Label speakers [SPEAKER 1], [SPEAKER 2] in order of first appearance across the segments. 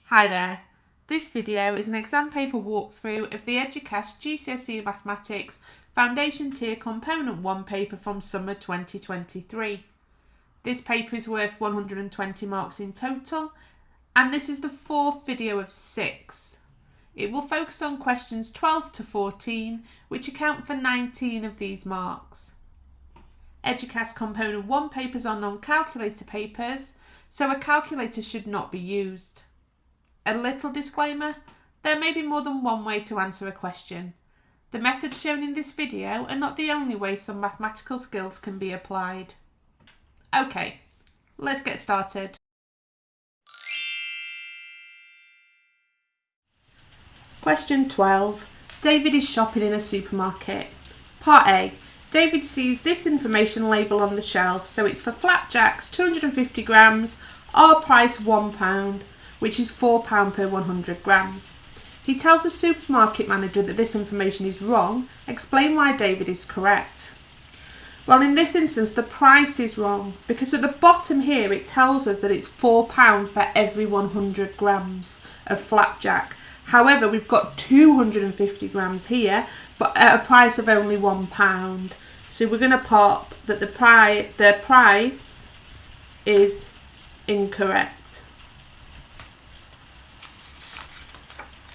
[SPEAKER 1] Hi there. This video is an exam paper walkthrough of the Eduqas GCSE Mathematics Foundation Tier Component 1 paper from summer 2023. This paper is worth 120 marks in total, and this is the fourth video of 6. It will focus on questions 12 to 14, which account for 19 of these marks. Eduqas Component 1 papers are non-calculator papers, so a calculator should not be used. A little disclaimer, there may be more than one way to answer a question. The methods shown in this video are not the only way some mathematical skills can be applied. Okay, let's get started. Question 12. David is shopping in a supermarket. Part A. David sees this information label on the shelf, so it's for flapjacks, 250 grams, our price £1. Which is £4 per 100 grams. He tells the supermarket manager that this information is wrong. Explain why David is correct. Well, in this instance, the price is wrong because at the bottom here it tells us that it's £4 for every 100 grams of flapjack. However, we've got 250 grams here, but at a price of only £1. So we're going to pop that the price is incorrect.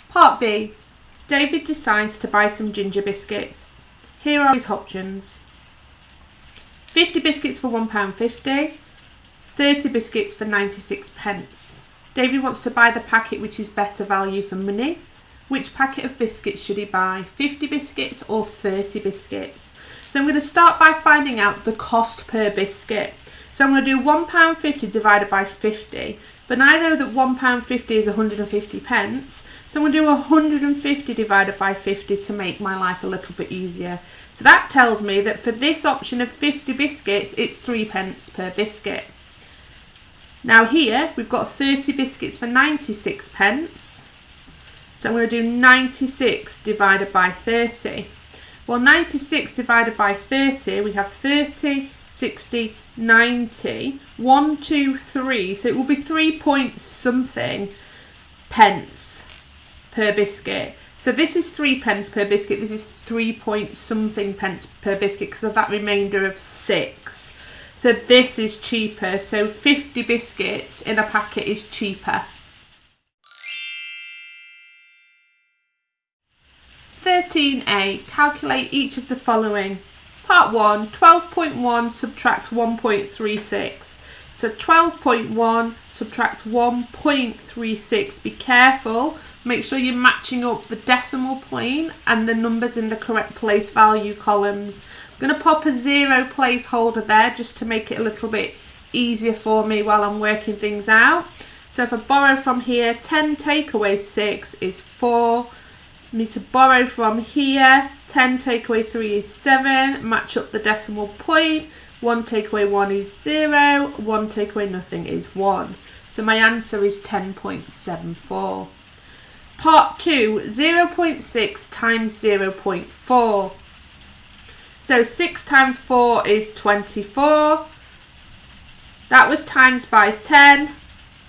[SPEAKER 1] Part B. David decides to buy some ginger biscuits. Here are his options. 50 biscuits for £1.50, 30 biscuits for 96 pence. David wants to buy the packet which is better value for money. Which packet of biscuits should he buy? 50 biscuits or 30 biscuits? So I'm going to start by finding out the cost per biscuit. So I'm going to do £1.50 divided by 50. But I know that £1.50 is 150 pence. So I'm going to do 150 divided by 50 to make my life a little bit easier. So that tells me that for this option of 50 biscuits, it's 3 pence per biscuit. Now here, we've got 30 biscuits for 96 pence. So I'm going to do 96 divided by 30. Well, 96 divided by 30, we have 30, 60, 90, 1, 2, 3. So it will be 3 point something pence per biscuit. So this is 3 pence per biscuit. This is 3 point something pence per biscuit because of that remainder of 6. So this is cheaper. So 50 biscuits in a packet is cheaper. 13A. Calculate each of the following. Part 1. 12.1 subtract 1.36. So 12.1 subtract 1.36. Be careful. Make sure you're matching up the decimal point and the numbers in the correct place value columns. I'm going to pop a 0 placeholder there just to make it a little bit easier for me while I'm working things out. So if I borrow from here, 10 take away 6 is 4. I need to borrow from here, 10 take away 3 is 7. Match up the decimal point. 1 take away 1 is 0. 1 take away nothing is 1. So my answer is 10.74. Part 2, 0.6 times 0.4. So 6 times 4 is 24. That was times by 10,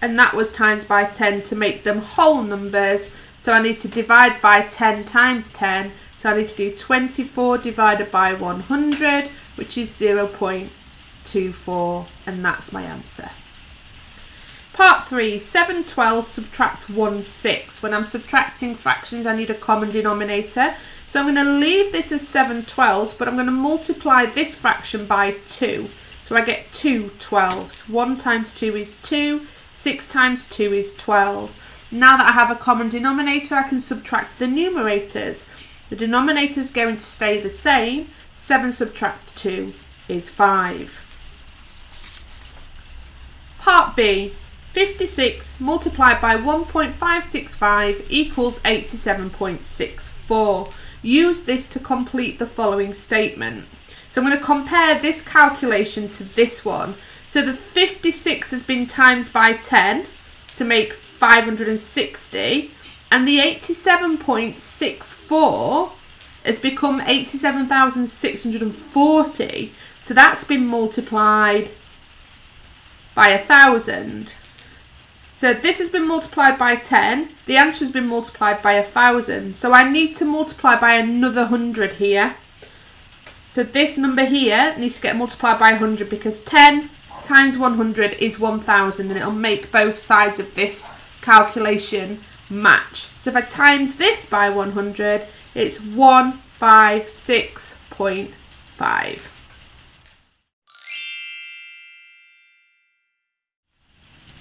[SPEAKER 1] and that was times by 10 to make them whole numbers. So I need to divide by 10 times 10. So I need to do 24 divided by 100, which is 0.24, and that's my answer. Part 3, 7/12 subtract 1/6. When I'm subtracting fractions, I need a common denominator. So I'm going to leave this as 7/12, but I'm going to multiply this fraction by 2. So I get 2 12s. 1 times 2 is 2. 6 times 2 is 12. Now that I have a common denominator, I can subtract the numerators. The denominator is going to stay the same. 7 subtract 2 is 5. Part B. 56 multiplied by 1.565 equals 87.64. Use this to complete the following statement. So I'm going to compare this calculation to this one. So the 56 has been times by 10 to make 560, and the 87.64 has become 87,640. So that's been multiplied by 1,000. So this has been multiplied by 10. The answer has been multiplied by 1,000. So I need to multiply by another 100 here. So this number here needs to get multiplied by 100 because 10 times 100 is 1,000 and it'll make both sides of this calculation match. So if I times this by 100, it's 156.5.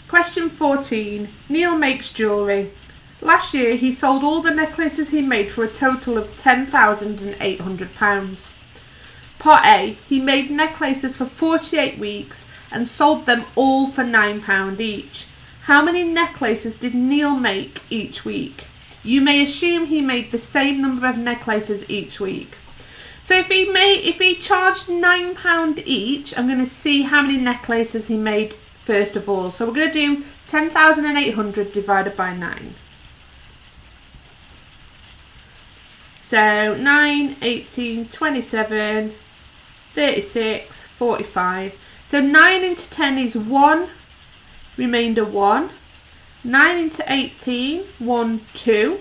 [SPEAKER 1] Question 14. Neil makes jewellery. Last year he sold all the necklaces he made for a total of £10,800. Part A. He made necklaces for 48 weeks and sold them all for £9 each. How many necklaces did Neil make each week? You may assume he made the same number of necklaces each week. So if he charged £9 each, I'm going to see how many necklaces he made first of all. So we're going to do 10,800 divided by 9. So 9, 18, 27, 36, 45. So 9 into 10 is 1, remainder 1. 9 into 18, 1, 2.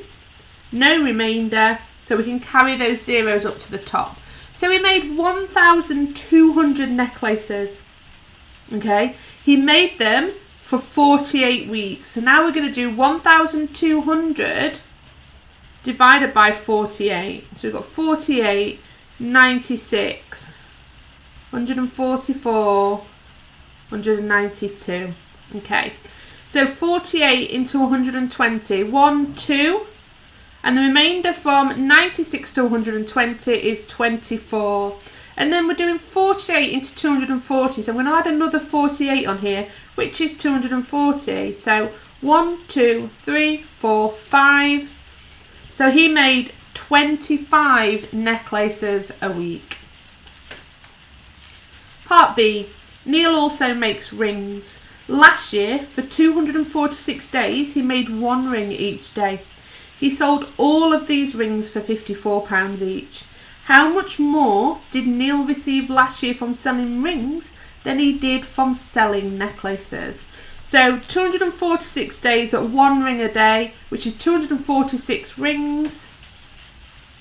[SPEAKER 1] No remainder, so we can carry those zeros up to the top. So we made 1,200 necklaces. Okay, he made them for 48 weeks. So now we're going to do 1,200 divided by 48. So we've got 48, 96, 144, 192. Okay, so 48 into 120, 1, 2. And the remainder from 96 to 120 is 24. And then we're doing 48 into 240. So I'm going to add another 48 on here, which is 240. So 1, 2, 3, 4, 5. So he made 25 necklaces a week. Part B. Neil also makes rings. Last year, for 246 days, he made 1 ring each day. He sold all of these rings for £54 each. How much more did Neil receive last year from selling rings than he did from selling necklaces? So 246 days at 1 ring a day, which is 246 rings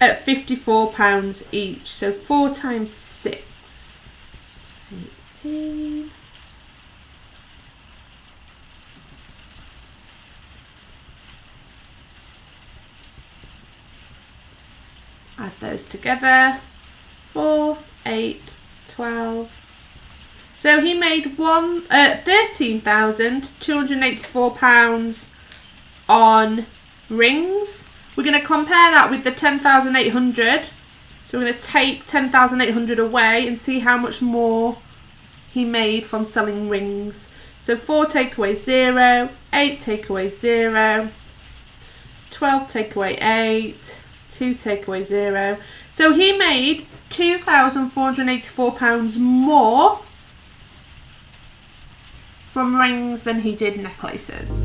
[SPEAKER 1] at £54 each. So 4 times 6, 18. Add those together. 4, 8, 12. So he made £13,284 on rings. We're going to compare that with the 10,800. So we're going to take 10,800 away and see how much more he made from selling rings. So 4 take away 0, 8 take away 0, 12 take away 8, 2 take away 0. So he made £2,484 more from rings than he did necklaces.